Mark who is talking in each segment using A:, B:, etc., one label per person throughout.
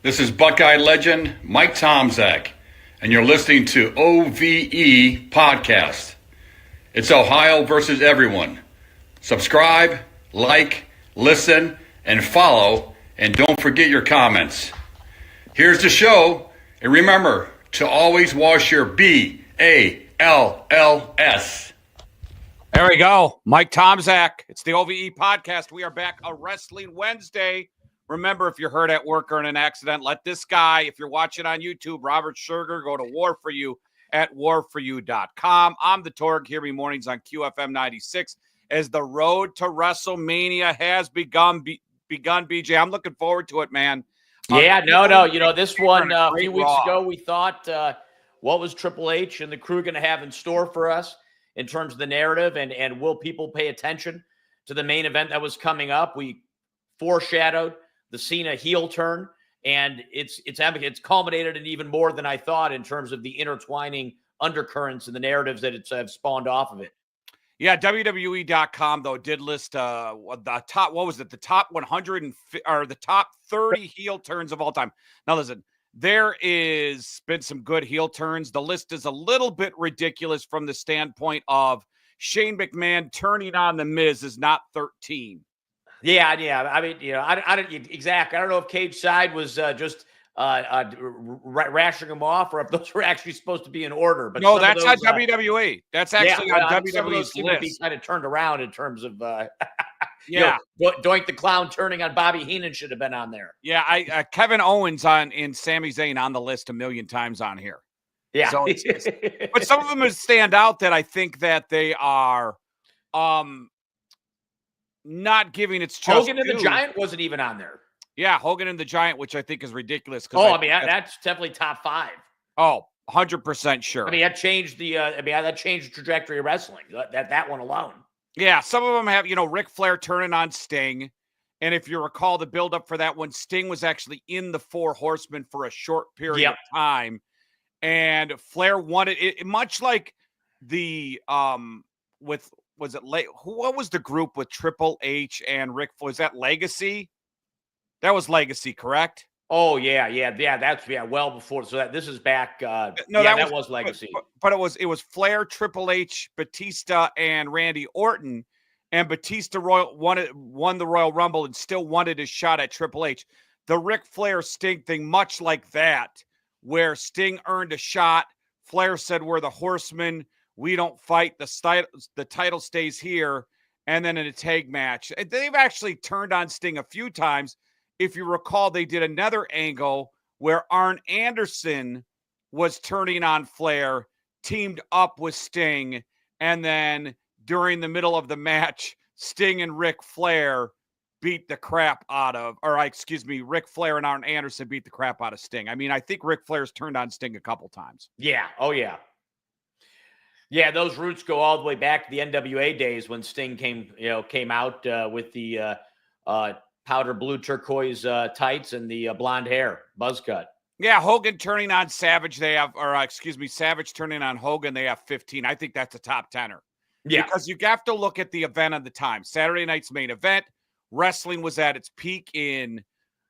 A: This is Buckeye legend Mike Tomczak, and you're listening to OVE Podcast. It's Ohio versus everyone. Subscribe, like, listen, and follow, and don't forget your comments. Here's the show, and remember to always wash your BALLS.
B: There we go. Mike Tomczak. It's the OVE Podcast. We are back a Wrestling Wednesday. Remember, if you're hurt at work or in an accident, let this guy, if you're watching on YouTube, Robert Schuerger, go to War For You at warforyou.com. I'm the Torg, here every mornings on QFM 96 as the road to WrestleMania has begun, BJ. I'm looking forward to it, man.
C: Yeah, no. You know, this one a few weeks ago, we thought, what was Triple H and the crew going to have in store for us in terms of the narrative, and will people pay attention to the main event that was coming up? We foreshadowed the Cena heel turn, and it's culminated in even more than I thought in terms of the intertwining undercurrents and the narratives that it's spawned off of it.
B: Yeah, WWE.com though did list the top. What was it? The top 100 or the top 30 heel turns of all time. Now listen, there is been some good heel turns. The list is a little bit ridiculous from the standpoint of Shane McMahon turning on The Miz is not 13.
C: Yeah. I mean, you know, I don't exactly. I don't know if Cage Side was just rationing them off, or if those were actually supposed to be in order. But
B: no, that's on WWE. That's actually on WWE's list.
C: Be kind of turned around in terms of, yeah. You know, Doink the Clown turning on Bobby Heenan should have been on there.
B: Yeah, Kevin Owens and Sami Zayn on the list a million times on here.
C: Yeah,
B: so but some of them stand out that I think that they are. Not giving its just
C: Hogan and the Giant wasn't even on there.
B: Yeah, Hogan and the Giant, which I think is ridiculous.
C: Oh, I mean, that's definitely top 5.
B: Oh, 100% sure.
C: I mean, that changed that changed the trajectory of wrestling. That one alone.
B: Yeah, some of them have, you know, Ric Flair turning on Sting, And if you recall the buildup for that one, Sting was actually in the Four Horsemen for a short period of time. And Flair won it much like the what was the group with Triple H and Rick? Was that Legacy? That was Legacy, correct?
C: Oh yeah. That's well before. So this is back.
B: No,
C: that was Legacy.
B: But it was Flair, Triple H, Batista, and Randy Orton. And Batista won the Royal Rumble and still wanted his shot at Triple H. The Ric Flair Sting thing, much like that, where Sting earned a shot. Flair said, "We're the Horsemen. We don't fight. The title stays here." And then in a tag match, they've actually turned on Sting a few times. If you recall, they did another angle where Arn Anderson was turning on Flair, teamed up with Sting, and then during the middle of the match, Sting and Ric Flair beat the crap out of, Ric Flair and Arn Anderson beat the crap out of Sting. I mean, I think Ric Flair's turned on Sting a couple times.
C: Yeah. Oh, yeah. Yeah, those roots go all the way back to the NWA days when Sting came out with the powder blue turquoise tights and the blonde hair, buzz cut.
B: Yeah, Hogan turning on Savage, Savage turning on Hogan, they have 15. I think that's a top 10er.
C: Yeah.
B: Because you have to look at the event of the time. Saturday night's main event, wrestling was at its peak in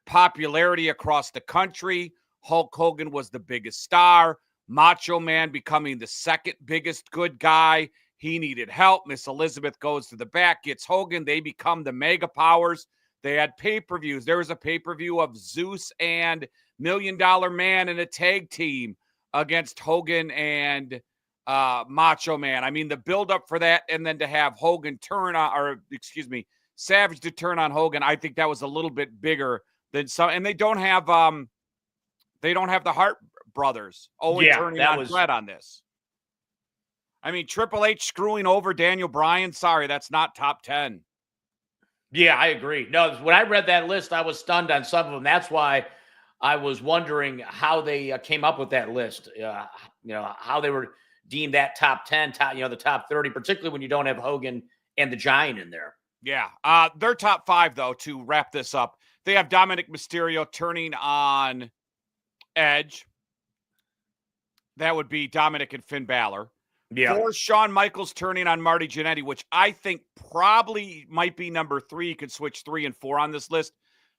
B: popularity across the country. Hulk Hogan was the biggest star. Macho Man becoming the second biggest good guy. He needed help. Miss Elizabeth goes to the back, gets Hogan. They become the mega powers. They had pay-per-views. There was a pay-per-view of Zeus and $1 Million Man in a tag team against Hogan and Macho Man. I mean, the build-up for that, and then to have Hogan Savage to turn on Hogan, I think that was a little bit bigger than some. And they don't have the Hart brothers. Turning on Bret on this. I mean, Triple H screwing over Daniel Bryan. Sorry, that's not top 10.
C: Yeah, I agree. No, when I read that list, I was stunned on some of them. That's why I was wondering how they came up with that list. How they were deemed that top 10, the top 30, particularly when you don't have Hogan and the Giant in there.
B: Yeah. Their top 5, though, to wrap this up. They have Dominic Mysterio turning on Edge. That would be Dominic and Finn Balor.
C: Yeah.
B: 4, Shawn Michaels turning on Marty Jannetty, which I think probably might be number 3. You could switch 3 and 4 on this list.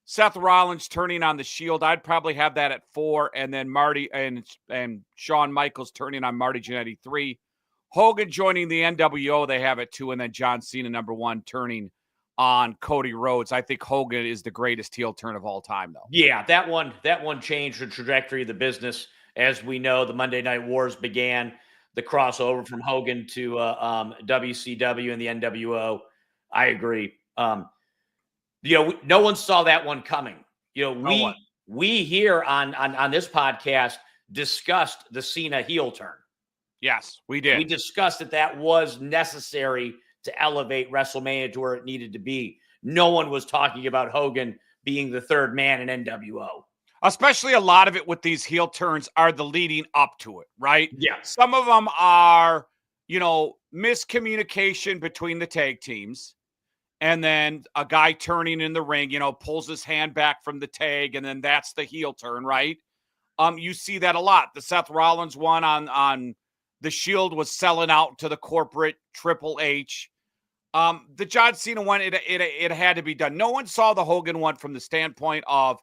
B: Seth Rollins turning on the Shield. I'd probably have that at 4. And then Marty and Shawn Michaels turning on Marty Jannetty 3. Hogan joining the NWO. They have it 2. And then John Cena, number 1, turning on Cody Rhodes. I think Hogan is the greatest heel turn of all time, though.
C: Yeah, that one changed the trajectory of the business. As we know, the Monday Night Wars began. The crossover from Hogan to WCW and the NWO. I agree. No one saw that one coming. We here on this podcast discussed the Cena heel turn.
B: Yes, we did.
C: We discussed that was necessary to elevate WrestleMania to where it needed to be. No one was talking about Hogan being the third man in NWO.
B: Especially a lot of it with these heel turns are the leading up to it, right?
C: Yeah.
B: Some of them are, miscommunication between the tag teams. And then a guy turning in the ring, pulls his hand back from the tag, and then that's the heel turn, right? You see that a lot. The Seth Rollins one on the Shield was selling out to the corporate Triple H. The John Cena one, it had to be done. No one saw the Hogan one from the standpoint of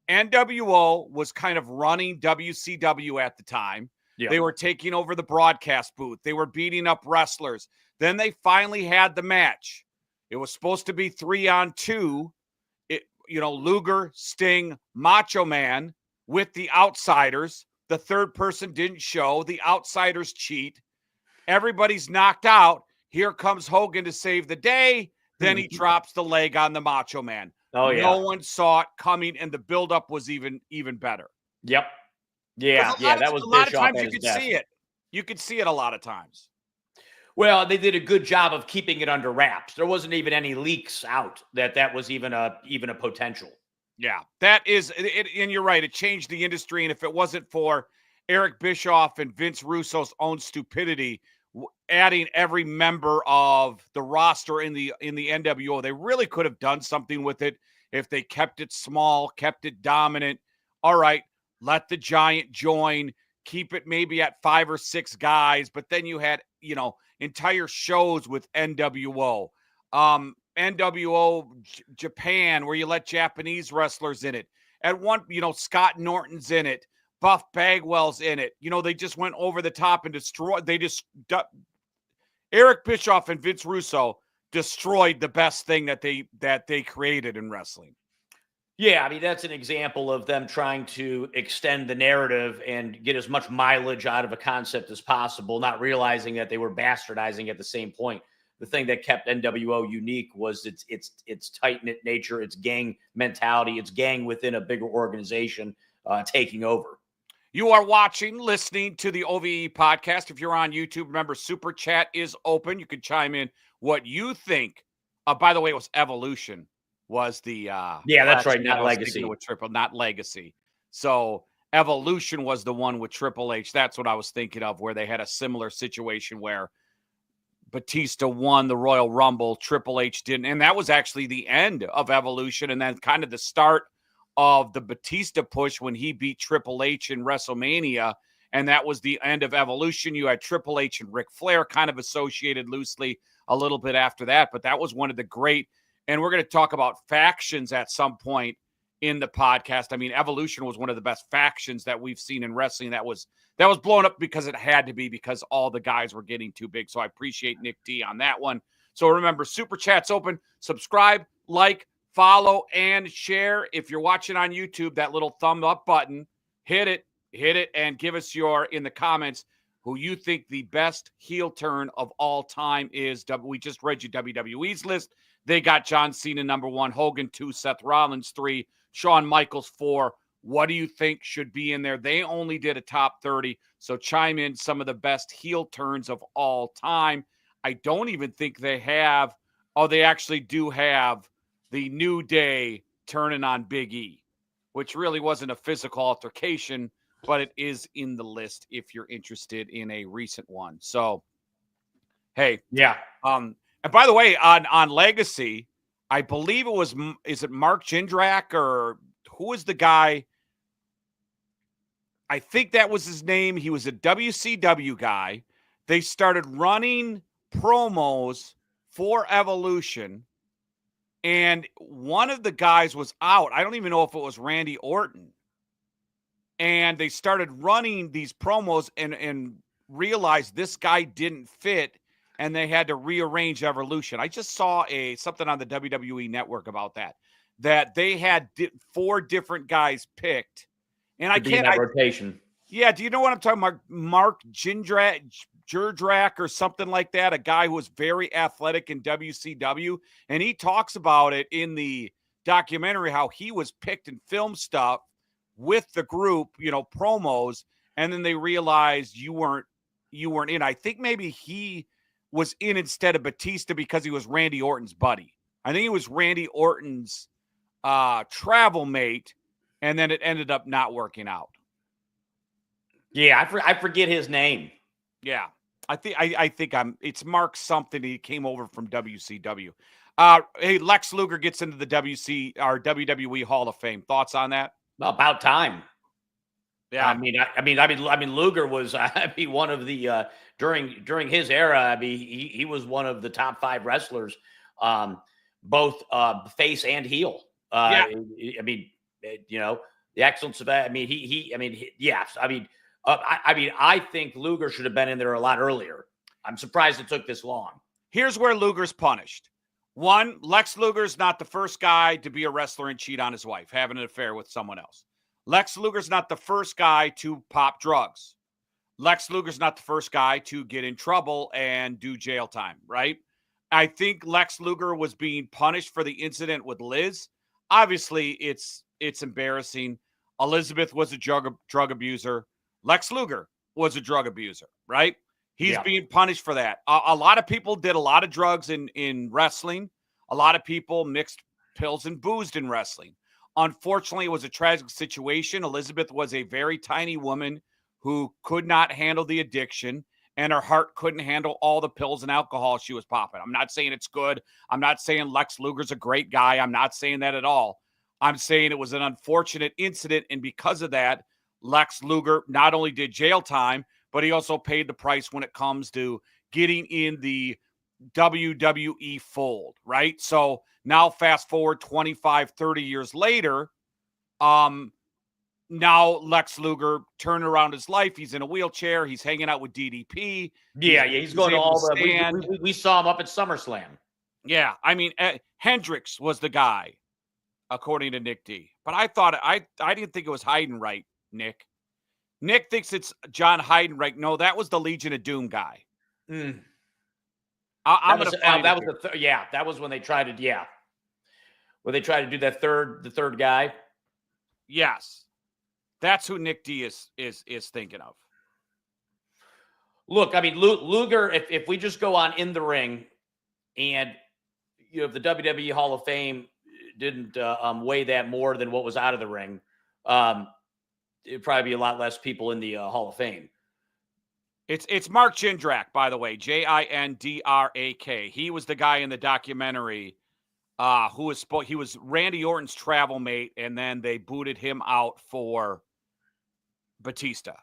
B: NWO was kind of running WCW at the time. Yeah. They were taking over the broadcast booth. They were beating up wrestlers. Then they finally had the match. It was supposed to be 3-on-2. Luger, Sting, Macho Man with the Outsiders. The third person didn't show. The Outsiders cheat. Everybody's knocked out. Here comes Hogan to save the day. Then he drops the leg on the Macho Man.
C: Oh, yeah.
B: No one saw it coming, and the buildup was even better.
C: Yep. Yeah, that was
B: a lot of times you could see it. You could see it a lot of times.
C: Well, they did a good job of keeping it under wraps. There wasn't even any leaks out that was even a potential.
B: Yeah, that is it. And you're right. It changed the industry. And if it wasn't for Eric Bischoff and Vince Russo's own stupidity, adding every member of the roster in the NWO, they really could have done something with it. if they kept it small, kept it dominant, all right, let the giant join, keep it maybe at 5 or 6 guys, but then you had, entire shows with NWO. NWO Japan, where you let Japanese wrestlers in it. At one, Scott Norton's in it. Buff Bagwell's in it. They just went over the top and destroyed. Eric Bischoff and Vince Russo destroyed the best thing that they created in wrestling.
C: Yeah, I mean, that's an example of them trying to extend the narrative and get as much mileage out of a concept as possible, not realizing that they were bastardizing at the same point. The thing that kept NWO unique was its tight-knit nature, its gang mentality, its gang within a bigger organization taking over.
B: You are listening to the OVE podcast. If you're on YouTube, remember, Super Chat is open. You can chime in what you think. By the way, it was Evolution. Was the
C: that's right, not Legacy.
B: Not Legacy. So Evolution was the one with Triple H. That's what I was thinking of, where they had a similar situation where Batista won the Royal Rumble, Triple H didn't, and that was actually the end of Evolution, and then kind of the start of the Batista push when he beat Triple H in WrestleMania, and that was the end of Evolution. You had Triple H and Ric Flair kind of associated loosely a little bit after that, but that was one of the great. And we're going to talk about factions at some point in the podcast. I mean, Evolution was one of the best factions that we've seen in wrestling. That was blown up because it had to be, because all the guys were getting too big. So I appreciate Nick D on that one. So remember, Super Chat's open. Subscribe, like, follow, and share. If you're watching on YouTube, that little thumb up button, hit it, and give us in the comments who you think the best heel turn of all time is. We just read you WWE's list. They got John Cena number 1, Hogan 2, Seth Rollins 3, Shawn Michaels 4. What do you think should be in there? They only did a top 30, so chime in some of the best heel turns of all time. I don't even think they have, they actually do have the New Day turning on Big E, which really wasn't a physical altercation, but it is in the list if you're interested in a recent one. So, hey.
C: Yeah.
B: And by the way, on Legacy, I believe is it Mark Jindrak, or who is the guy? I think that was his name. He was a WCW guy. They started running promos for Evolution, and one of the guys was out. I don't even know if it was Randy Orton. And they started running these promos and realized this guy didn't fit, and they had to rearrange Evolution. I just saw something on the WWE network about that they had 4 different guys picked. And I can't
C: rotation.
B: Yeah, do you know what I'm talking about? Mark Jindrak or something like that, a guy who was very athletic in WCW, and he talks about it in the documentary how he was picked and film stuff with the group, promos, and then they realized you weren't in. I think maybe he was in instead of Batista because he was Randy Orton's buddy. I think he was Randy Orton's travel mate, and then it ended up not working out.
C: Yeah, I forget his name.
B: Yeah, I think it's Mark something. He came over from WCW. Hey, Lex Luger gets into the WWE Hall of Fame. Thoughts on that?
C: About time.
B: Yeah,
C: I mean, Luger was one of the during his era. He was one of the top 5 wrestlers, both face and heel.
B: Yeah.
C: The excellence of that. I think Luger should have been in there a lot earlier. I'm surprised it took this long.
B: Here's where Luger's punished. 1, Lex Luger's not the first guy to be a wrestler and cheat on his wife, having an affair with someone else. Lex Luger's not the first guy to pop drugs. Lex Luger's not the first guy to get in trouble and do jail time, right? I think Lex Luger was being punished for the incident with Liz. Obviously, it's embarrassing. Elizabeth was a drug abuser. Lex Luger was a drug abuser, right? He's being punished for that. A lot of people did a lot of drugs in wrestling. A lot of people mixed pills and boozed in wrestling. Unfortunately, it was a tragic situation. Elizabeth was a very tiny woman who could not handle the addiction, and her heart couldn't handle all the pills and alcohol she was popping. I'm not saying it's good. I'm not saying Lex Luger's a great guy. I'm not saying that at all. I'm saying it was an unfortunate incident, and because of that, Lex Luger not only did jail time, but he also paid the price when it comes to getting in the WWE fold, right? So now fast forward 25, 30 years later, now Lex Luger turned around his life. He's in a wheelchair. He's hanging out with DDP.
C: He's going to all the. We saw him up at SummerSlam.
B: Yeah, I mean, Hendricks was the guy, according to Nick D. But I thought I didn't think it was Heidenreich, Nick. Nick thinks it's John Heidenreich. No, that was the Legion of Doom guy.
C: I'm
B: going to find
C: that was that was when they tried to when they tried to do the third guy.
B: Yes. That's who Nick D is thinking of.
C: Look, I mean, Luger, if we just go on in the ring and, if the WWE Hall of Fame didn't weigh that more than what was out of the ring, it'd probably be a lot less people in the Hall of Fame.
B: It's Mark Jindrak, by the way, Jindrak. He was the guy in the documentary he was Randy Orton's travel mate, and then they booted him out for Batista.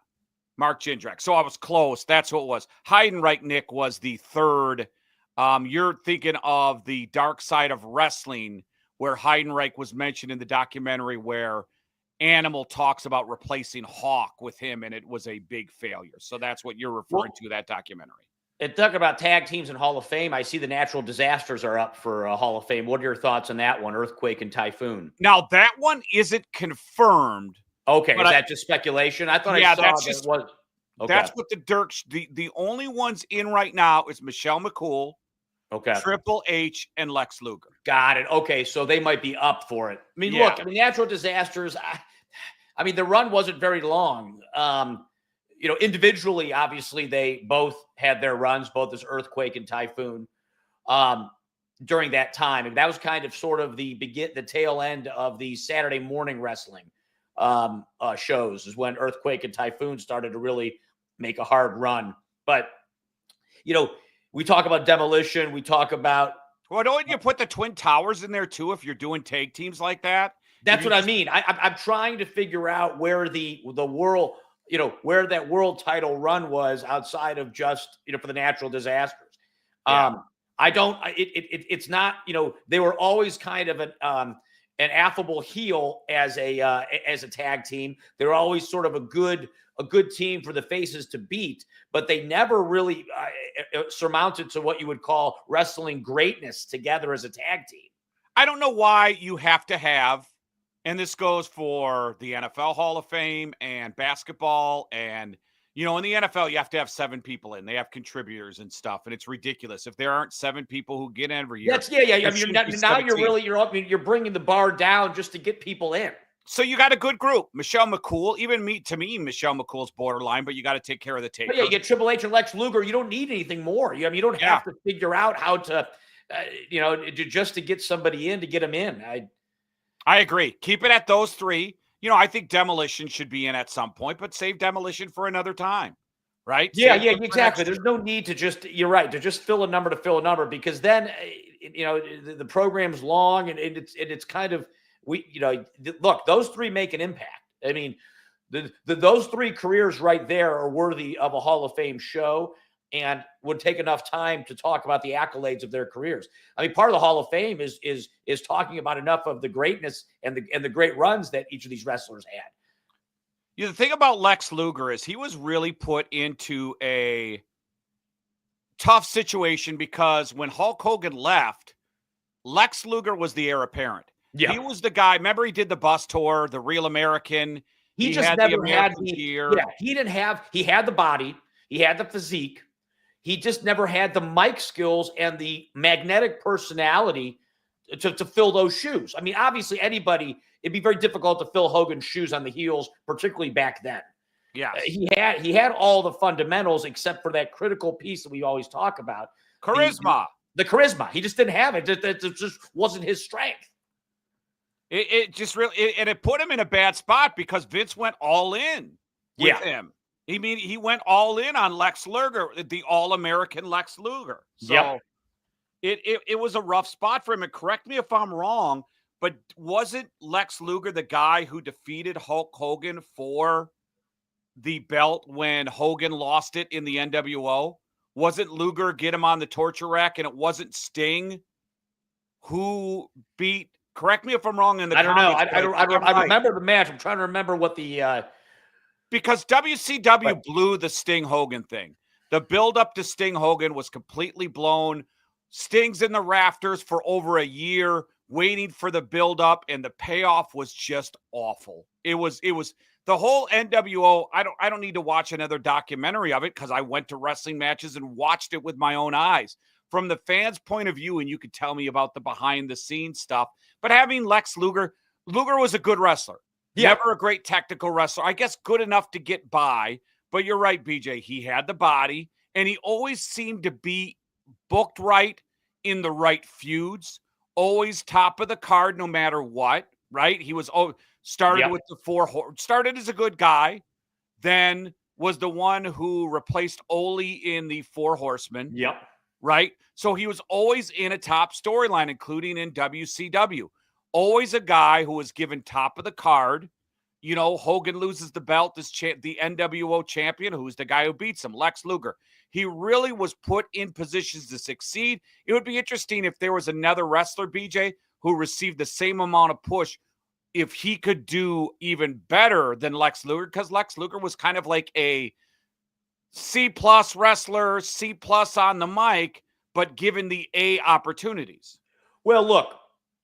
B: Mark Jindrak. So I was close. That's what it was. Heidenreich, Nick, was the third. You're thinking of the Dark Side of Wrestling, where Heidenreich was mentioned in the documentary where Animal talks about replacing Hawk with him, and it was a big failure. So that's what you're referring to, that documentary.
C: And talking about tag teams and Hall of Fame, I see the Natural Disasters are up for Hall of Fame. What are your thoughts on that one, Earthquake and Typhoon?
B: Now, that one isn't confirmed.
C: Okay, is that just speculation? I thought I saw
B: that's
C: that
B: just,
C: it was. Okay.
B: That's what the only ones in right now is Michelle McCool, Triple H, and Lex Luger.
C: Got it. Okay, so they might be up for it. I mean, look, Natural Disasters, I mean, the run wasn't very long. Individually, obviously, they both had their runs, both as Earthquake and Typhoon, during that time. And that was kind of sort of the tail end of the Saturday morning wrestling shows, is when Earthquake and Typhoon started to really make a hard run. But, we talk about Demolition. We talk about.
B: Well, don't you put the Twin Towers in there too if you're doing tag teams like that?
C: That's what I mean. I'm trying to figure out where the world, where that world title run was outside of just, for the Natural Disasters.
B: Yeah.
C: It's not, they were always kind of an affable heel as a tag team. They were always sort of a good team for the faces to beat, but they never really surmounted to what you would call wrestling greatness together as a tag team.
B: I don't know why you have to have, and this goes for the NFL Hall of Fame and basketball. And, in the NFL, you have to have 7 people in. They have contributors and stuff. And it's ridiculous if there aren't 7 people who get in every year.
C: I mean, you're bringing the bar down just to get people in.
B: So you got a good group. Michelle McCool, to me, Michelle McCool's borderline, but you got to take care of the tape.
C: Yeah, you get Triple H and Lex Luger. You don't need anything more. You don't have to figure out how to, just to get somebody in, to get them in.
B: I agree. Keep it at those 3. I think Demolition should be in at some point, but save Demolition for another time, right?
C: Yeah, exactly. There's no need to you're right, to just fill a number, because then, the program's long and it's kind of, look, those 3 make an impact. I mean, those 3 careers right there are worthy of a Hall of Fame show and would take enough time to talk about the accolades of their careers. I mean, part of the Hall of Fame is talking about enough of the greatness and the great runs that each of these wrestlers had.
B: The thing about Lex Luger is he was really put into a tough situation because when Hulk Hogan left, Lex Luger was the heir apparent.
C: Yeah.
B: He was the guy. Remember, he did the bus tour, the Real American.
C: He just never had the gear. Yeah, he had the body, he had the physique. He just never had the mic skills and the magnetic personality to fill those shoes. I mean, obviously, it'd be very difficult to fill Hogan's shoes on the heels, particularly back then.
B: Yeah,
C: he had all the fundamentals except for that critical piece that we always talk about,
B: charisma.
C: The charisma. He just didn't have it. It just wasn't his strength.
B: It just really, and it put him in a bad spot because Vince went all in with him. He went all in on Lex Luger, the All-American Lex Luger. So it was a rough spot for him. And correct me if I'm wrong, but wasn't Lex Luger the guy who defeated Hulk Hogan for the belt when Hogan lost it in the NWO? Wasn't Luger get him on the torture rack, and it wasn't Sting who beat? Correct me if I'm wrong. I don't
C: know. I remember the match. I'm trying to remember what the
B: because WCW blew the Sting Hogan thing. The build-up to Sting Hogan was completely blown. Sting's in the rafters for over a year, waiting for the build-up, and the payoff was just awful. It was the whole NWO. I don't need to watch another documentary of it because I went to wrestling matches and watched it with my own eyes. From the fans' point of view, and you could tell me about the behind-the-scenes stuff, but having Lex Luger was a good wrestler. Yeah. Never a great technical wrestler. I guess good enough to get by, but you're right, BJ. He had the body, and he always seemed to be booked right in the right feuds, always top of the card no matter what, right? He was started with the started as a good guy, then was the one who replaced Ole in the Four Horsemen.
C: Yep.
B: Right? So he was always in a top storyline, including in WCW. Always a guy who was given top of the card. You know, Hogan loses the belt, the NWO champion, who's the guy who beats him, Lex Luger. He really was put in positions to succeed. It would be interesting if there was another wrestler, BJ, who received the same amount of push, if he could do even better than Lex Luger, because Lex Luger was kind of like a C+ wrestler, C+ on the mic, but given the A opportunities.
C: Well, look,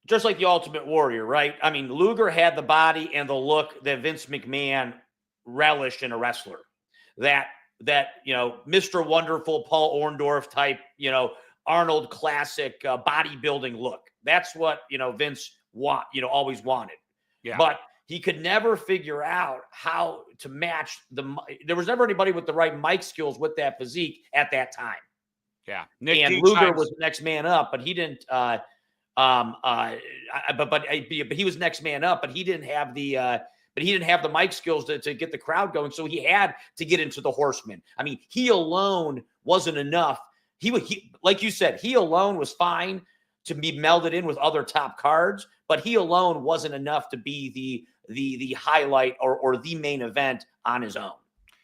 C: just like the Ultimate Warrior, right? I mean, Luger had the body and the look that Vince McMahon relished in a wrestler. That Mr. Wonderful, Paul Orndorff type, Arnold classic bodybuilding look. That's what, Vince always wanted.
B: Yeah.
C: But he could never figure out how to match there was never anybody with the right mic skills with that physique at that time.
B: Yeah.
C: Luger was the next man up, but he didn't, but he was next man up, but he didn't have the mic skills to get the crowd going. So he had to get into the Horsemen. I mean, he alone wasn't enough. He like you said, he alone was fine to be melded in with other top cards, but he alone wasn't enough to be the highlight or the main event on his own.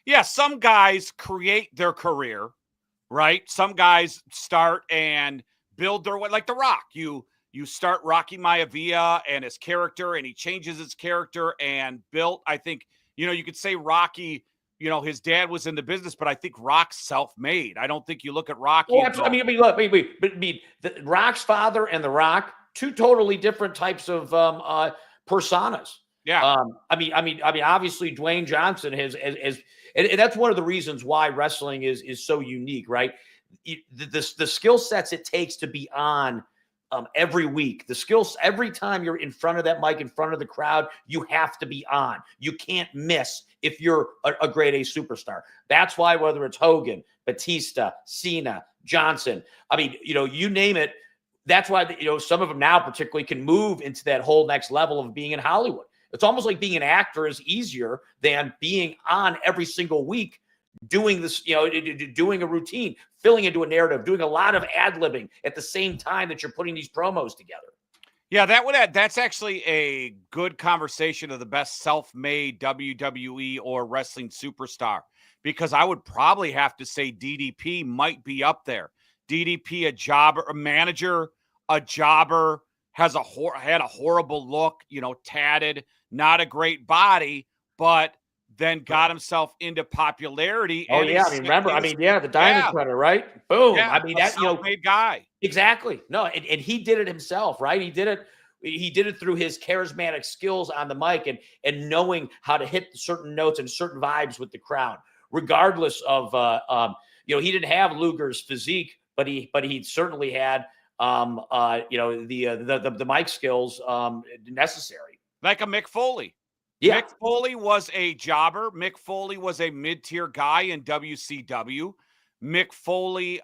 B: Yeah, some guys create their career, right? Some guys start and build their way, like The Rock. You start Rocky Maivia and his character, and he changes his character and built. I think, you could say Rocky, his dad was in the business, but I think Rock's self-made. I don't think you look at Rocky.
C: Oh, absolutely. The Rock's father and The Rock, two totally different types of personas.
B: Yeah.
C: Obviously Dwayne Johnson has and that's one of the reasons why wrestling is so unique, right? The skill sets it takes to be on every week, the skills, every time you're in front of that mic, in front of the crowd, you have to be on. You can't miss if you're a grade A superstar. That's why whether it's Hogan, Batista, Cena, Johnson, you name it. That's why, some of them now particularly can move into that whole next level of being in Hollywood. It's almost like being an actor is easier than being on every single week, doing this, doing a routine, filling into a narrative, doing a lot of ad-libbing at the same time that you're putting these promos together.
B: Yeah, that's actually a good conversation of the best self-made WWE or wrestling superstar, because I would probably have to say DDP might be up there. DDP, a jobber, a manager, a jobber, had a horrible look, tatted, not a great body, but then got himself into popularity.
C: Oh, yeah. The Diamond Cutter, right? Boom.
B: Yeah,
C: that
B: self-made guy.
C: Exactly. No, and he did it himself, right? He did it through his charismatic skills on the mic and knowing how to hit certain notes and certain vibes with the crowd, regardless of he didn't have Luger's physique, but he certainly had the mic skills necessary. Like
B: a Mick Foley.
C: Yeah.
B: Mick Foley was a jobber. Mick Foley was a mid-tier guy in WCW. Mick Foley,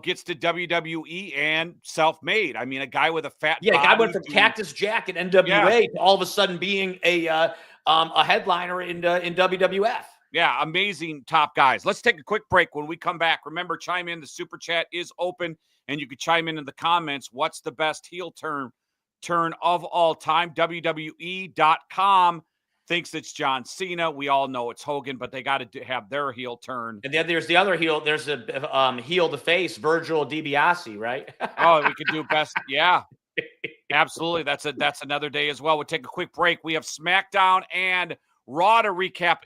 B: gets to WWE and self-made. I mean, a guy with a fat body.
C: Yeah, a guy went from Cactus Jack at NWA to all of a sudden being a headliner in WWF.
B: Yeah, amazing top guys. Let's take a quick break. When we come back, remember, chime in. The super chat is open, and you can chime in the comments. What's the best heel turn of all time? WWE.com thinks it's John Cena. We all know it's Hogan, but they got to have their heel turn.
C: And then there's the other heel. There's a heel to face, Virgil DiBiase, right?
B: Oh, we could do best. Yeah, absolutely. That's another day as well. We'll take a quick break. We have SmackDown and Raw to recap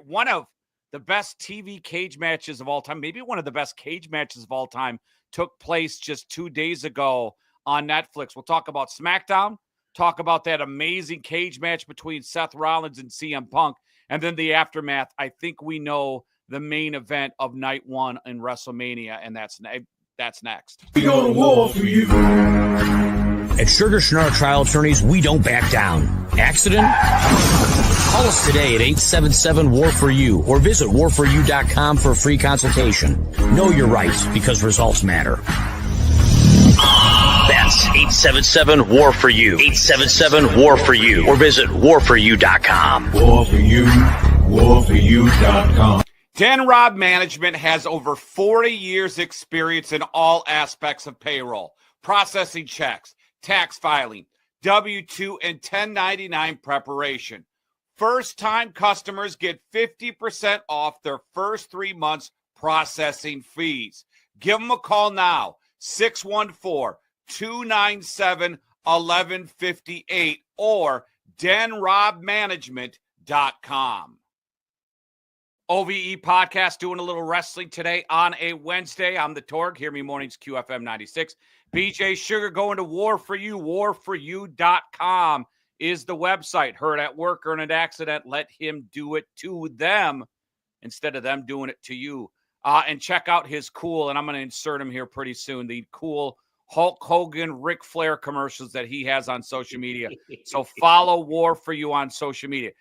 B: one of the best TV cage matches of all time, maybe one of the best cage matches of all time, took place just 2 days ago on Netflix. We'll talk about SmackDown, talk about that amazing cage match between Seth Rollins and CM Punk, and then the aftermath. I think we know the main event of night one in WrestleMania, and that's next.
D: We go to war for you.
E: At Schuerger Trial Attorneys, we don't back down. Accident? Call us today at 877-WAR-FOR-YOU or visit warforyou.com for a free consultation. Know your rights because results matter. That's 877-WAR-FOR-YOU. 877-WAR-FOR-YOU or visit warforyou.com.
D: War for you, warforyou.com.
B: Denrob Management has over 40 years experience in all aspects of payroll, processing checks, tax filing, W-2 and 1099 preparation. First-time customers get 50% off their first 3 months processing fees. Give them a call now, 614-297-1158 or denrobmanagement.com. OVE podcast doing a little wrestling today on a Wednesday. I'm the Torg. Hear me mornings, QFM 96. BJ Sugar going to War for You. Warforyou.com is the website. Hurt at work or in an accident, let him do it to them instead of them doing it to you. And check out his cool, and I'm going to insert him here pretty soon, the cool Hulk Hogan, Ric Flair commercials that he has on social media. So follow War for You on social media.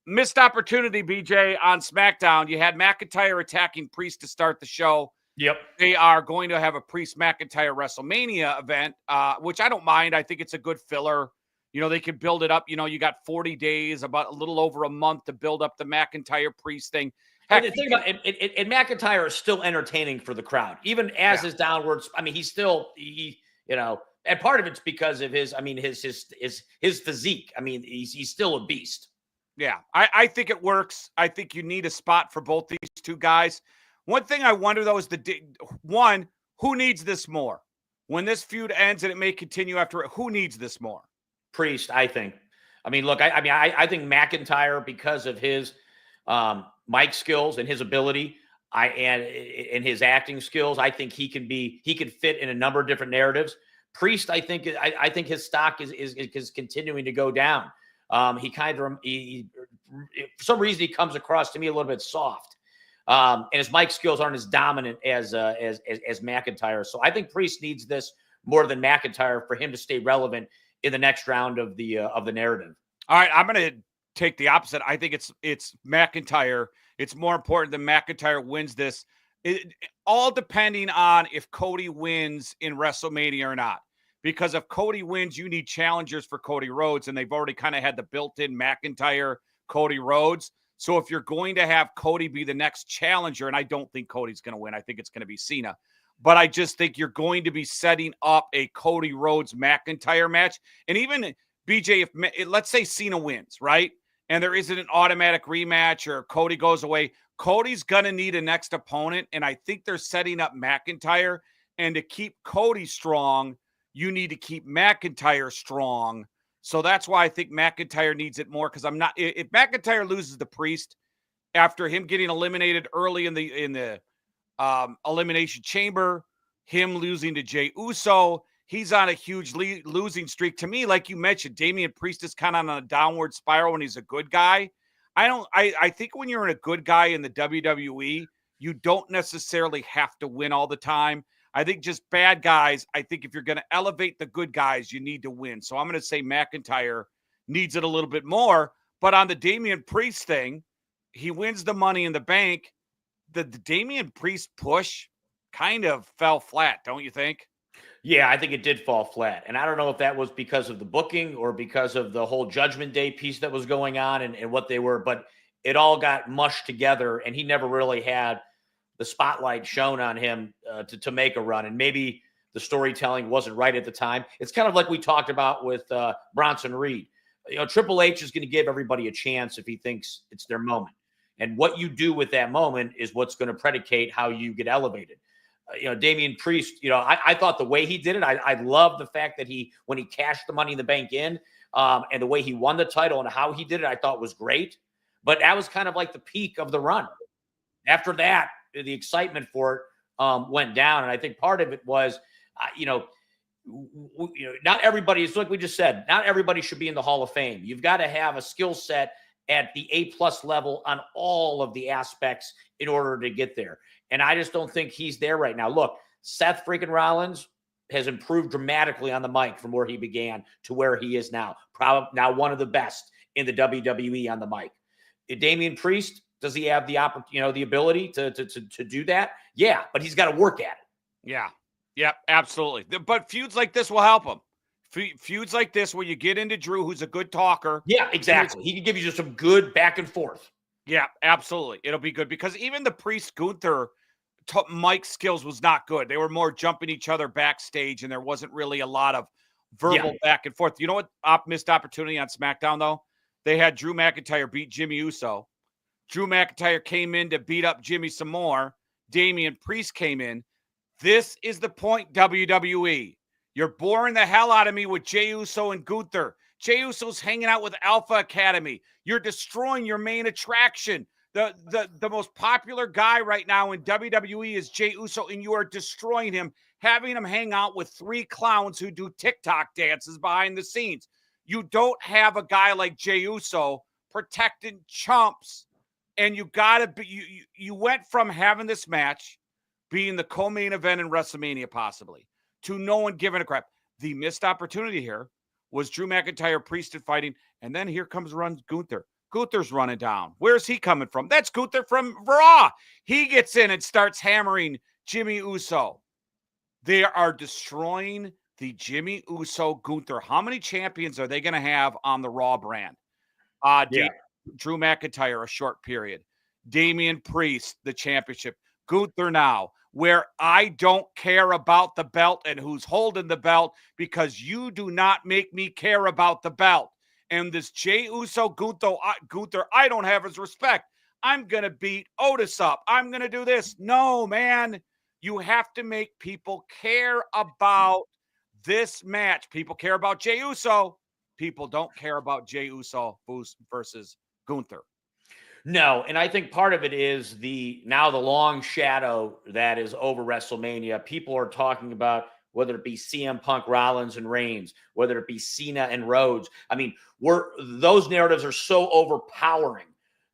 B: Missed opportunity, BJ, on SmackDown. You had McIntyre attacking Priest to start the show.
C: Yep.
B: They are going to have a Priest-McIntyre WrestleMania event, which I don't mind. I think it's a good filler. You know, they can build it up. You know, you got 40 days, about a little over a month to build up the McIntyre-Priest thing.
C: Heck, and the thing about it, McIntyre is still entertaining for the crowd, even as his downwards. I mean, he's still, you know, and part of it's because of his physique. I mean, he's still a beast.
B: Yeah, I think it works. I think you need a spot for both these two guys. One thing I wonder, though, is who needs this more? When this feud ends and it may continue after it, who needs this more?
C: Priest, I think. I mean, look, I think McIntyre, because of his mic skills and his ability, and his acting skills, I think he could fit in a number of different narratives. Priest, I think his stock is continuing to go down. He for some reason he comes across to me a little bit soft, and his mic skills aren't as dominant as McIntyre. So I think Priest needs this more than McIntyre for him to stay relevant in the next round of the narrative. All
B: right, I'm going to take the opposite. I think it's McIntyre. It's more important that McIntyre wins this. All depending on if Cody wins in WrestleMania or not. Because if Cody wins, you need challengers for Cody Rhodes, and they've already kind of had the built-in McIntyre, Cody Rhodes. So if you're going to have Cody be the next challenger, and I don't think Cody's going to win, I think it's going to be Cena. But I just think you're going to be setting up a Cody Rhodes McIntyre match. And even, BJ, if let's say Cena wins, right? And there isn't an automatic rematch or Cody goes away, Cody's going to need a next opponent. And I think they're setting up McIntyre. And to keep Cody strong, you need to keep McIntyre strong. So that's why I think McIntyre needs it more, because if McIntyre loses the Priest after him getting eliminated early in the Elimination Chamber, him losing to Jey Uso, he's on a huge losing streak. To me, like you mentioned, Damian Priest is kind of on a downward spiral when he's a good guy. I think when you're a good guy in the WWE, you don't necessarily have to win all the time. I think just bad guys, I think if you're going to elevate the good guys, you need to win. So I'm going to say McIntyre needs it a little bit more. But on the Damian Priest thing, he wins the Money in the Bank. The Damian Priest push kind of fell flat, don't you think?
C: Yeah, I think it did fall flat. And I don't know if that was because of the booking or because of the whole Judgment Day piece that was going on and what they were. But it all got mushed together, and he never really had the spotlight shown on him to make a run. And maybe the storytelling wasn't right at the time. It's kind of like we talked about with Bronson Reed. Triple H is going to give everybody a chance if he thinks it's their moment. And what you do with that moment is what's going to predicate how you get elevated. Damian Priest, I thought the way he did it, I love the fact that when he cashed the Money in the Bank in, and the way he won the title and how he did it, I thought was great. But that was kind of like the peak of the run. After that, the excitement for it went down. And I think part of it was, not everybody, it's like we just said, not everybody should be in the Hall of Fame. You've got to have a skill set at the A+ level on all of the aspects in order to get there. And I just don't think he's there right now. Look, Seth freaking Rollins has improved dramatically on the mic from where he began to where he is now. Probably now one of the best in the WWE on the mic. Damian Priest, does he have the ability to do that? Yeah, but he's got to work at it.
B: Yeah, absolutely. But feuds like this will help him. Feuds like this where you get into Drew, who's a good talker.
C: Yeah, exactly. He can give you just some good back and forth.
B: Yeah, absolutely. It'll be good because even the Priest Gunther mic skills was not good. They were more jumping each other backstage, and there wasn't really a lot of verbal back and forth. You know what missed opportunity on SmackDown, though? They had Drew McIntyre beat Jimmy Uso. Drew McIntyre came in to beat up Jimmy some more. Damian Priest came in. This is the point, WWE. You're boring the hell out of me with Jey Uso and Gunther. Jey Uso's hanging out with Alpha Academy. You're destroying your main attraction. The most popular guy right now in WWE is Jey Uso, and you are destroying him, having him hang out with 3 clowns who do TikTok dances behind the scenes. You don't have a guy like Jey Uso protecting chumps, and you went from having this match being the co-main event in WrestleMania possibly to no one giving a crap. The missed opportunity here was Drew McIntyre, Priest and fighting, and then here comes Gunther. Gunther's running down. Where's he coming from? That's Gunther from Raw. He gets in and starts hammering Jimmy Uso. They are destroying the Jimmy Uso Gunther. How many champions are they going to have on the Raw brand? Drew McIntyre, a short period. Damian Priest, the championship. Gunther now, where I don't care about the belt and who's holding the belt because you do not make me care about the belt. And this Jey Uso Gunther, I don't have his respect. I'm going to beat Otis up. I'm going to do this. No, man. You have to make people care about this match. People care about Jey Uso. People don't care about Jey Uso versus Gunther.
C: No, and I think part of it is the long shadow that is over WrestleMania. People are talking about whether it be CM Punk, Rollins, and Reigns, whether it be Cena and Rhodes. I mean, those narratives are so overpowering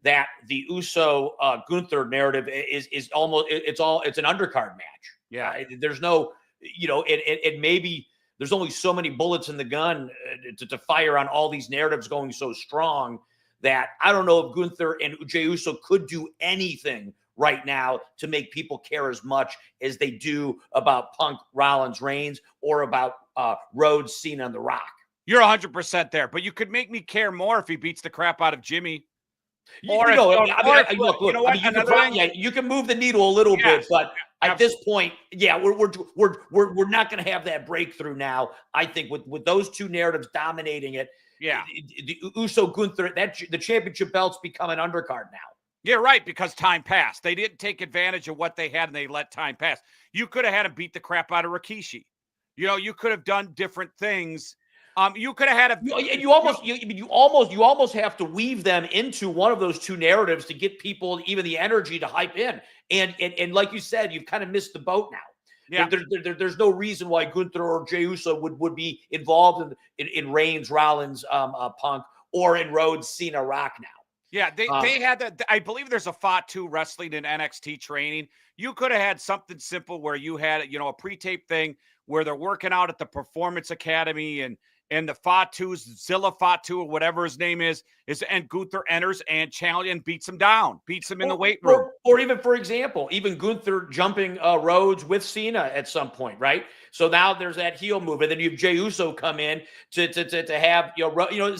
C: that the Uso Gunther narrative is almost it's an undercard match.
B: Yeah,
C: there's no, it maybe there's only so many bullets in the gun to fire on all these narratives going so strong that I don't know if Gunther and Jey Uso could do anything right now to make people care as much as they do about Punk, Rollins, Reigns, or about Rhodes, Cena, and The Rock.
B: You're 100% there, but you could make me care more if he beats the crap out of Jimmy.
C: You can move the needle a little bit, but at this point, we're not going to have that breakthrough now. I think with those two narratives dominating it, the Uso Gunther, the championship belts become an undercard now.
B: Yeah, right, because time passed. They didn't take advantage of what they had, and they let time pass. You could have had him beat the crap out of Rikishi. You could have done different things. You could have had
C: you almost have to weave them into one of those two narratives to get people even the energy to hype in. And like you said, you've kind of missed the boat now. Yeah. There's no reason why Gunther or Jey Uso would be involved in Reigns, Rollins, Punk, or in Rhodes, Cena, Rock now.
B: Yeah, they had that. I believe there's a Fatu wrestling in NXT training. You could have had something simple where you had, a pre-tape thing where they're working out at the Performance Academy and the Fatu's Zilla Fatu or whatever his name is and Gunther enters and challenges and beats him down, beats him in the weight room.
C: Or even, for example, even Gunther jumping Rhodes with Cena at some point, right? So now there's that heel move, and then you have Jey Uso come in to have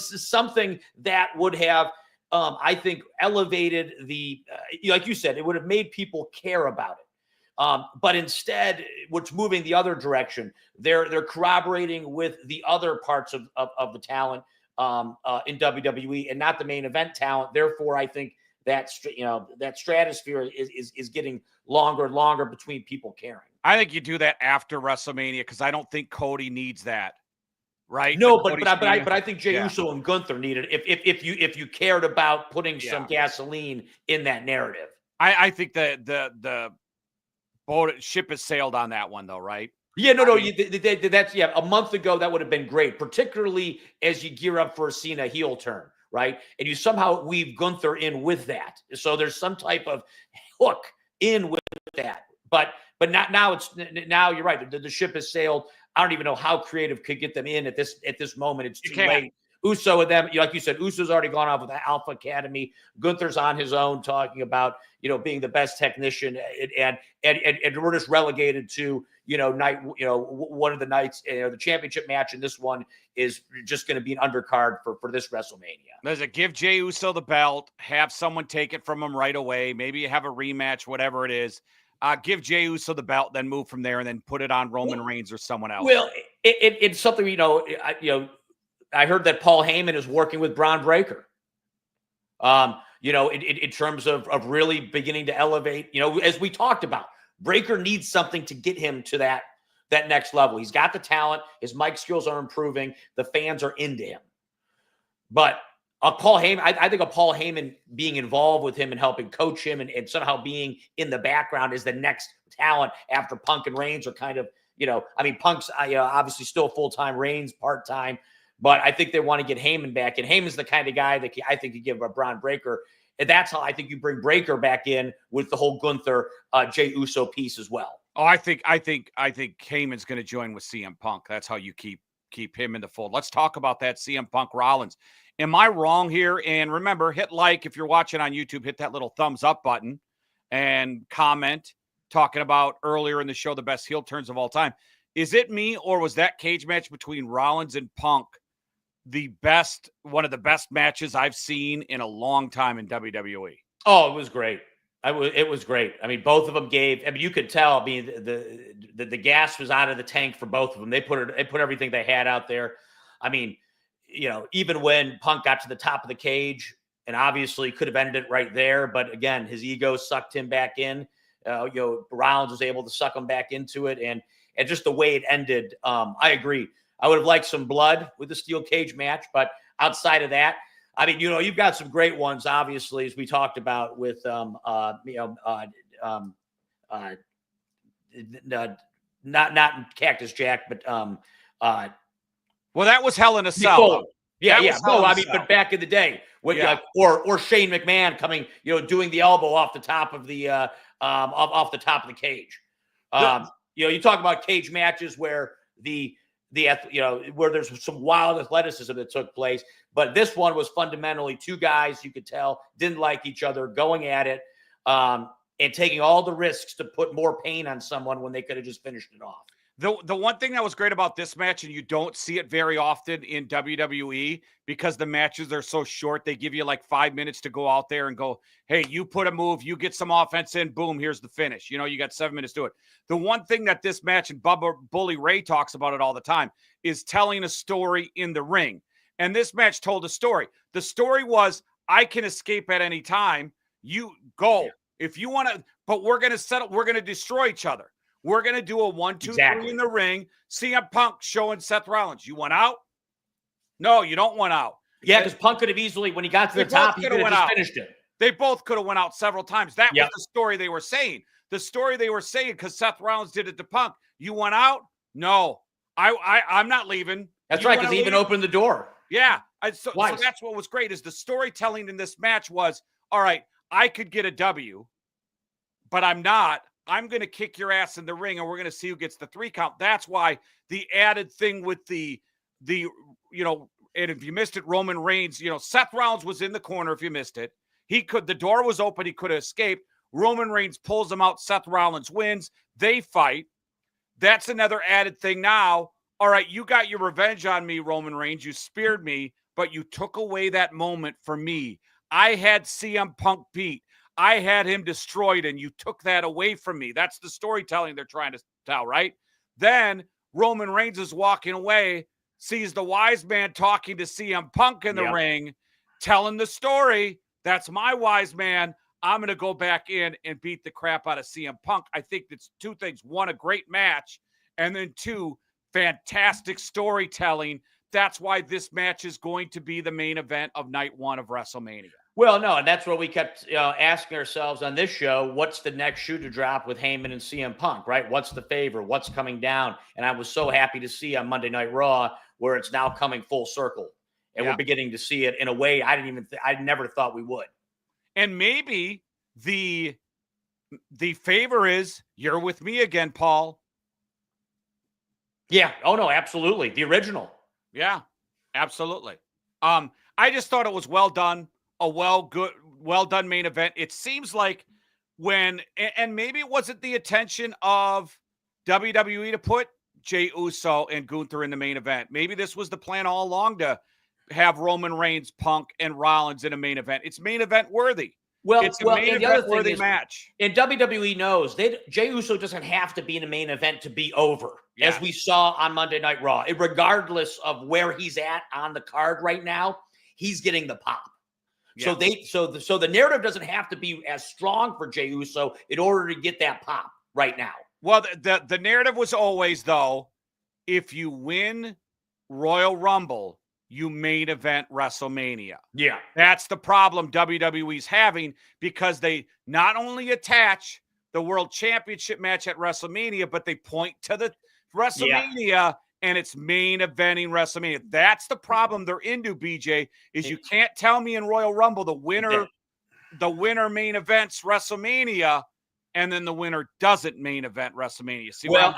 C: something that would have I think elevated like you said, it would have made people care about it. But instead, what's moving the other direction, they're corroborating with the other parts of the talent in WWE and not the main event talent. Therefore, I think that stratosphere is getting longer and longer between people caring.
B: I think you do that after WrestleMania because I don't think Cody needs that. Right?
C: No, but I think Jey Uso and Gunther need it if you cared about putting some gasoline in that narrative.
B: I think the ship has sailed on that one though, right?
C: Yeah, that's a month ago that would have been great, particularly as you gear up for a Cena heel turn, right? And you somehow weave Gunther in with that, so there's some type of hook in with that. But not now. Now you're right. The ship has sailed. I don't even know how creative could get them in at this moment. It's too late. Uso and them, like you said, Uso's already gone off with the Alpha Academy. Gunther's on his own, talking about being the best technician, and we're just relegated to one of the nights, the championship match, and this one is just going to be an undercard for this WrestleMania.
B: There's a give Jey Uso the belt, have someone take it from him right away. Maybe you have a rematch, whatever it is. Give Jey Uso the belt, then move from there, and then put it on Roman Reigns or someone else.
C: Well, it's something I heard that Paul Heyman is working with Braun Breaker. In terms of really beginning to elevate. As we talked about, Breaker needs something to get him to that next level. He's got the talent. His mic skills are improving. The fans are into him. But Paul Heyman, I think Paul Heyman being involved with him and helping coach him and somehow being in the background is the next talent after Punk and Reigns are kind of, Punk's obviously still full-time, Reigns part-time, but I think they want to get Heyman back. And Heyman's the kind of guy that I think could give a Braun Breaker. And that's how I think you bring Breaker back in with the whole Gunther, Jey Uso piece as well.
B: Oh, I think Heyman's going to join with CM Punk. That's how you keep him in the fold. Let's talk about that CM Punk Rollins. Am I wrong here? And remember, hit like if you're watching on YouTube, hit that little thumbs up button and comment talking about earlier in the show, the best heel turns of all time. Is it me, or was that cage match between Rollins and Punk one of the best matches I've seen in a long time in WWE?
C: Oh, it was great. It was great. Both of them gave. You could tell. The gas was out of the tank for both of them. They put everything they had out there. Even when Punk got to the top of the cage, and obviously could have ended it right there, but again, his ego sucked him back in. Rollins was able to suck him back into it, and just the way it ended, I agree. I would have liked some blood with the steel cage match, but outside of that, you've got some great ones, obviously, as we talked about with not Cactus Jack, but
B: well, that was Hell in a Cell.
C: But back in the day, or Shane McMahon coming, doing the elbow off the top of the off the top of the cage. You talk about cage matches where where there's some wild athleticism that took place, but this one was fundamentally two guys you could tell didn't like each other, going at it, and taking all the risks to put more pain on someone when they could have just finished it off.
B: The one thing that was great about this match, and you don't see it very often in WWE because the matches are so short, they give you like 5 minutes to go out there and go, hey, you put a move, you get some offense in, boom, here's the finish. You got 7 minutes to do it. The one thing that this match, and Bully Ray talks about it all the time, is telling a story in the ring. And this match told a story. The story was, I can escape at any time. You go. If you want to, but we're going to destroy each other. We're going to do a 1, 2, 3 in the ring. CM Punk showing Seth Rollins. You want out? No, you don't want out.
C: Yeah, because Punk could have easily, when he got to the top, he could have just finished it.
B: They both could have went out several times. That was the story they were saying. The story they were saying, because Seth Rollins did it to Punk. You want out? No. I'm not leaving.
C: That's right, because he even opened the door.
B: Yeah. So that's what was great, is the storytelling in this match was, all right, I could get a W, but I'm not. I'm going to kick your ass in the ring, and we're going to see who gets the 3 count. That's why the added thing with the and if you missed it, Roman Reigns, Seth Rollins was in the corner. If you missed it, the door was open. He could have escaped. Roman Reigns pulls him out. Seth Rollins wins. They fight. That's another added thing now. All right, you got your revenge on me, Roman Reigns. You speared me, but you took away that moment for me. I had CM Punk beat. I had him destroyed, and you took that away from me. That's the storytelling they're trying to tell, right? Then Roman Reigns is walking away, sees the wise man talking to CM Punk in the ring, telling the story. That's my wise man. I'm going to go back in and beat the crap out of CM Punk. I think it's two things. One, a great match, and then two, fantastic storytelling. That's why this match is going to be the main event of night one of WrestleMania.
C: Well, no, and that's what we kept asking ourselves on this show. What's the next shoe to drop with Heyman and CM Punk, right? What's the favor? What's coming down? And I was so happy to see on Monday Night Raw where it's now coming full circle. And we're beginning to see it in a way I never thought we would.
B: And maybe the favor is you're with me again, Paul.
C: Yeah. Oh, no, absolutely. The original.
B: Yeah, absolutely. I just thought it was well done. A well done main event. It seems like and maybe it wasn't the intention of WWE to put Jey Uso and Gunther in the main event. Maybe this was the plan all along to have Roman Reigns, Punk, and Rollins in a main event. It's main event worthy.
C: Well,
B: it's a main event worthy match.
C: And WWE knows Jey Uso doesn't have to be in a main event to be over, as we saw on Monday Night Raw. Regardless of where he's at on the card right now, he's getting the pop. Yeah. So the narrative doesn't have to be as strong for Jey Uso in order to get that pop right now.
B: Well, the narrative was always, though, if you win Royal Rumble, you main event WrestleMania.
C: Yeah.
B: That's the problem WWE's having, because they not only attach the World Championship match at WrestleMania, but they point to the WrestleMania and it's main eventing WrestleMania. That's the problem they're into, BJ, is you can't tell me in Royal Rumble the winner main events WrestleMania and then the winner doesn't main event WrestleMania. See,
C: well,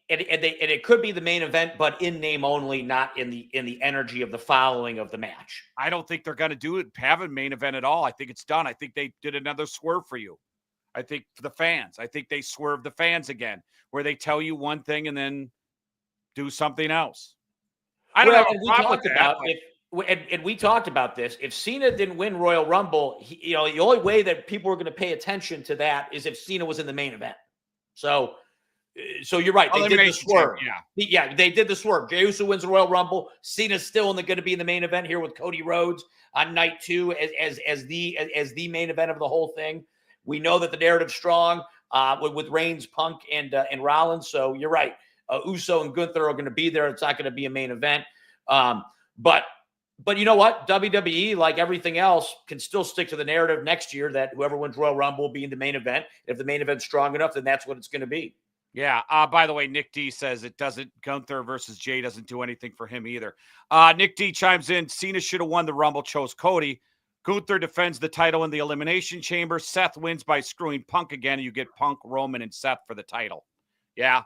C: it could be the main event, but in name only, not in the energy of the following of the match.
B: I don't think they're going to have a main event at all. I think it's done. I think they did another swerve for you. I think for the fans. I think they swerved the fans again, where they tell you one thing and then do something else. I don't know.
C: And we talked about this. If Cena didn't win Royal Rumble, the only way that people were going to pay attention to that is if Cena was in the main event. So you're right. They did the swerve. They did the swerve. Jey Uso wins the Royal Rumble. Cena's still going to be in the main event here with Cody Rhodes on night 2 as the main event of the whole thing. We know that the narrative's strong with Reigns, Punk, and Rollins. So you're right. Uso and Gunther are going to be there. It's not going to be a main event. But you know what? WWE, like everything else, can still stick to the narrative next year that whoever wins Royal Rumble will be in the main event. If the main event's strong enough, then that's what it's going to be.
B: Yeah. By the way, Nick D says Gunther versus Jey doesn't do anything for him either. Nick D chimes in. Cena should have won the Rumble, chose Cody. Gunther defends the title in the Elimination Chamber. Seth wins by screwing Punk again. And you get Punk, Roman, and Seth for the title. Yeah.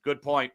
B: Good point.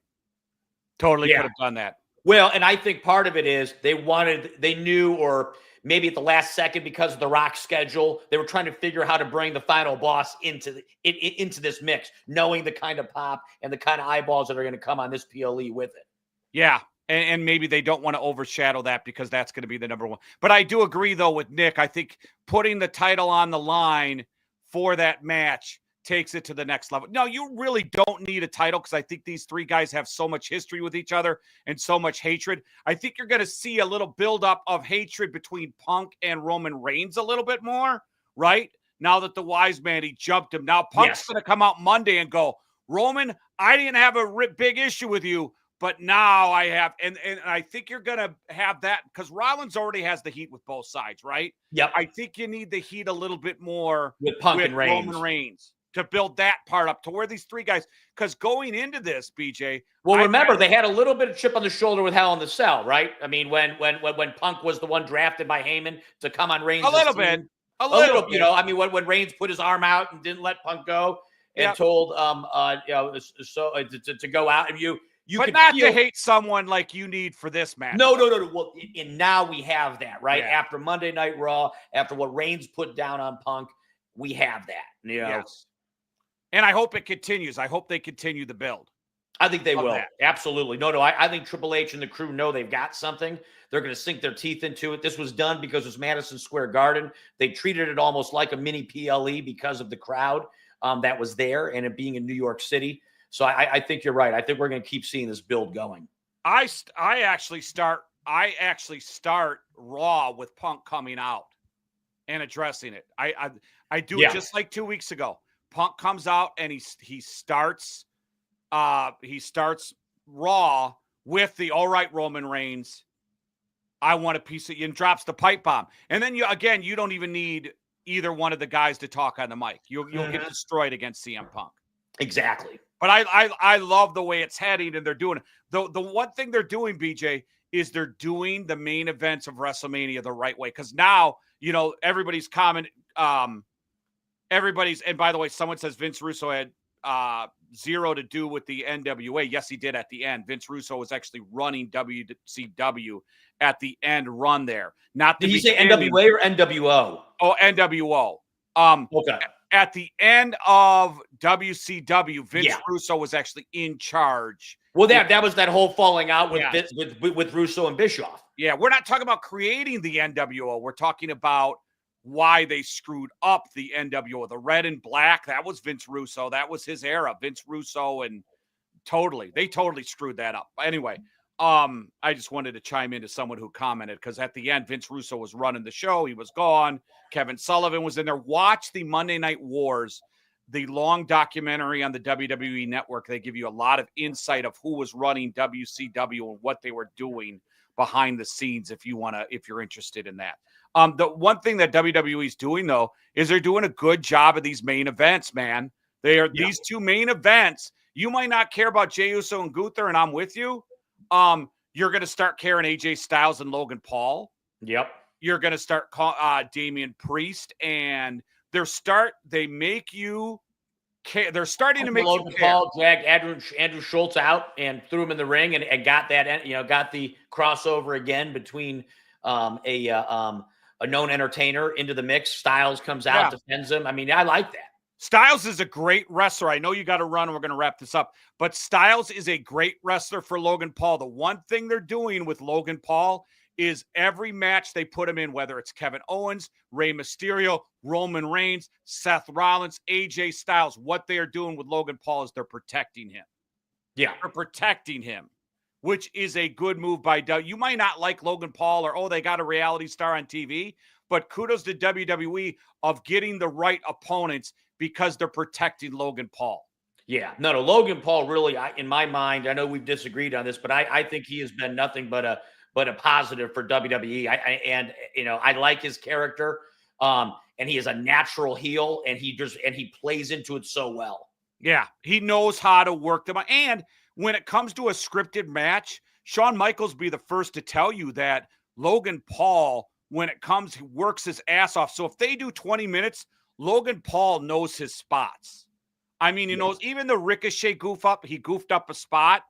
B: Totally could have done that.
C: Well, and I think part of it is they knew, or maybe at the last second because of the Rock schedule, they were trying to figure out how to bring the final boss into this mix, knowing the kind of pop and the kind of eyeballs that are going to come on this PLE with it.
B: Yeah, and maybe they don't want to overshadow that because that's going to be the number one. But I do agree, though, with Nick. I think putting the title on the line for that match takes it to the next level. No, you really don't need a title because I think these three guys have so much history with each other and so much hatred. I think you're going to see a little buildup of hatred between Punk and Roman Reigns a little bit more, right? Now that the wise man, he jumped him. Now Punk's going to come out Monday and go, Roman, I didn't have a big issue with you, but now I have. And I think you're going to have that because Rollins already has the heat with both sides, right?
C: Yep.
B: I think you need the heat a little bit more
C: with Punk and
B: Roman Reigns to build that part up to where these three guys, because going into this, BJ.
C: Well, remember, they had a little bit of chip on the shoulder with Hell in the Cell, right? I mean, when Punk was the one drafted by Heyman to come on Reigns.
B: A little bit.
C: When Reigns put his arm out and didn't let Punk go and told to go out, and you
B: but not to hate someone like you need for this match.
C: No. Well, and now we have that, right? Yeah. After Monday Night Raw, after what Reigns put down on Punk, we have that.
B: Yes. And I hope it continues. I hope they continue the build.
C: I think they will. That. Absolutely. No, I think Triple H and the crew know they've got something. They're going to sink their teeth into it. This was done because it was Madison Square Garden. They treated it almost like a mini PLE because of the crowd that was there and it being in New York City. So I think you're right. I think we're going to keep seeing this build going.
B: I actually start Raw with Punk coming out and addressing it. I do it just like 2 weeks ago. Punk comes out and he starts Raw with the all right, Roman Reigns, I want a piece of you, and drops the pipe bomb. And then you don't even need either one of the guys to talk on the mic. You'll get destroyed against CM Punk.
C: Exactly.
B: But I love the way it's heading, and they're doing it. The one thing they're doing, BJ, is they're doing the main events of WrestleMania the right way. Because now, everybody's comment. And by the way, someone says Vince Russo had zero to do with the NWA. Yes, he did at the end. Vince Russo was actually running WCW at the end run there. Not
C: did he say NWA or NWO?
B: Oh, NWO.
C: Okay.
B: At the end of WCW, Vince Russo was actually in charge.
C: Well, that was that whole falling out with Russo and Bischoff.
B: Yeah, we're not talking about creating the NWO. We're talking about why they screwed up the NWO. The red and black, that was Vince Russo. That was his era. Vince Russo and they totally screwed that up. Anyway, I just wanted to chime in to someone who commented because at the end, Vince Russo was running the show. He was gone. Kevin Sullivan was in there. Watch the Monday Night Wars, the long documentary on the WWE Network. They give you a lot of insight of who was running WCW and what they were doing behind the scenes if you're interested in that. The one thing that WWE is doing, though, is they're doing a good job of these main events, man. These two main events. You might not care about Jey Uso and Gunther, and I'm with you. You're going to start caring AJ Styles and Logan Paul.
C: Yep. You're
B: going to start Damian Priest, and they're starting to make you
C: Logan Paul dragged Andrew Schultz out and threw him in the ring and got that, got the crossover again between a known entertainer into the mix. Styles comes out, defends him. I mean, I like that.
B: Styles is a great wrestler. I know you got to run. We're going to wrap this up. But Styles is a great wrestler for Logan Paul. The one thing they're doing with Logan Paul is every match they put him in, whether it's Kevin Owens, Rey Mysterio, Roman Reigns, Seth Rollins, AJ Styles, what they are doing with Logan Paul is they're protecting him.
C: Yeah.
B: They're protecting him, which is a good move by WWE. You might not like Logan Paul or, they got a reality star on TV, but kudos to WWE of getting the right opponents because they're protecting Logan Paul.
C: Yeah. No, Logan Paul really, in my mind, I know we've disagreed on this, but I think he has been nothing but a positive for WWE. I like his character. And he is a natural heel and he plays into it so well.
B: Yeah. He knows how to work them. And when it comes to a scripted match, Shawn Michaels be the first to tell you that Logan Paul, when it comes, he works his ass off. So if they do 20 minutes, Logan Paul knows his spots. I mean, he knows even the Ricochet he goofed up a spot,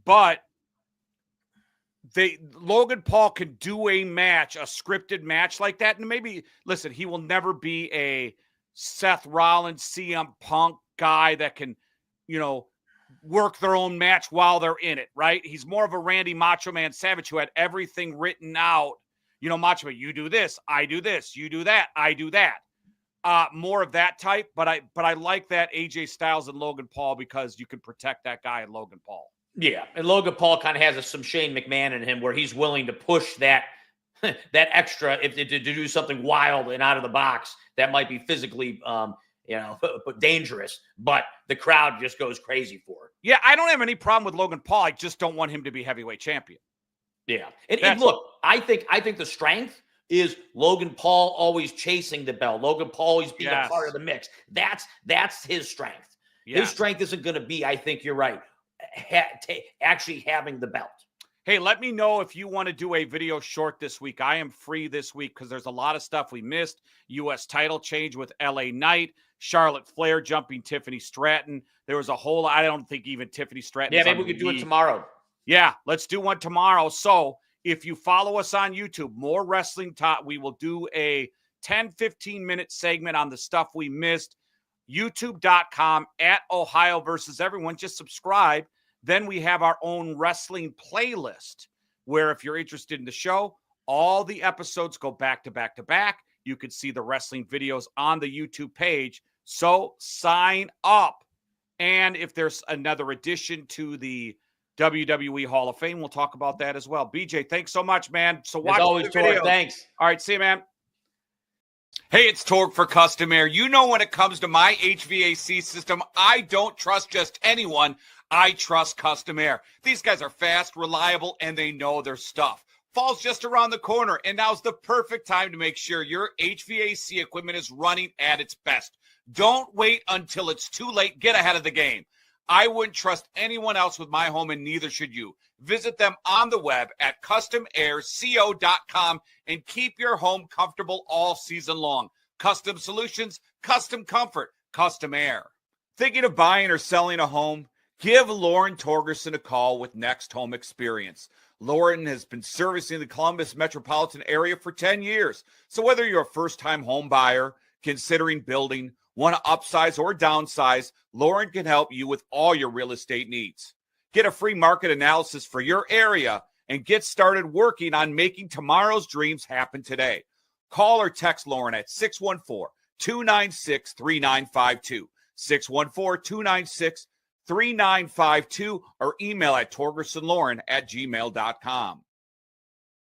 B: but Logan Paul can do a scripted match like that. And maybe, listen, he will never be a Seth Rollins, CM Punk guy that can, work their own match while they're in it, right? He's more of a Randy Macho Man Savage who had everything written out. Macho Man, you do this, I do this, you do that, I do that. More of that type, but I like that AJ Styles and Logan Paul because you can protect that guy in Logan Paul.
C: Yeah, and Logan Paul kind of has some Shane McMahon in him where he's willing to push that extra to do something wild and out of the box that might be physically dangerous, but the crowd just goes crazy for it.
B: Yeah, I don't have any problem with Logan Paul. I just don't want him to be heavyweight champion.
C: Yeah, and look, I think the strength is Logan Paul always chasing the belt. Logan Paul always being a part of the mix. That's his strength. Yeah. His strength isn't going to be, I think you're right, actually having the belt.
B: Hey, let me know if you want to do a video short this week. I am free this week because there's a lot of stuff we missed. U.S. title change with LA Knight, Charlotte Flair jumping Tiffany Stratton. There was a whole, I don't think even Tiffany Stratton.
C: Yeah, maybe we could do it tomorrow.
B: Yeah, let's do one tomorrow. So if you follow us on YouTube, more wrestling talk, we will do a 10-15 minute segment on the stuff we missed. YouTube.com @Ohio versus everyone. Just subscribe. Then we have our own wrestling playlist where if you're interested in the show, all the episodes go back to back to back. You can see the wrestling videos on the YouTube page. So sign up. And if there's another addition to the WWE Hall of Fame, we'll talk about that as well. BJ, thanks so much, man. So watch
C: always,
B: the videos.
C: Thanks.
B: All right, see you, man. Hey, it's Torg for Custom Air. You know, when it comes to my HVAC system, I don't trust just anyone. I trust Custom Air. These guys are fast, reliable, and they know their stuff. Fall's just around the corner, and now's the perfect time to make sure your HVAC equipment is running at its best. Don't wait until it's too late. Get ahead of the game. I wouldn't trust anyone else with my home, and neither should you. Visit them on the web at customairco.com and keep your home comfortable all season long. Custom solutions, custom comfort, Custom Air. Thinking of buying or selling a home? Give Lauren Torgerson a call with NextHome Experience. Lauren has been servicing the Columbus metropolitan area for 10 years. So whether you're a first-time home buyer, considering building, want to upsize or downsize, Lauren can help you with all your real estate needs. Get a free market analysis for your area and get started working on making tomorrow's dreams happen today. Call or text Lauren at 614-296-3952, 614-296-3952, or email at togersonlauren@gmail.com.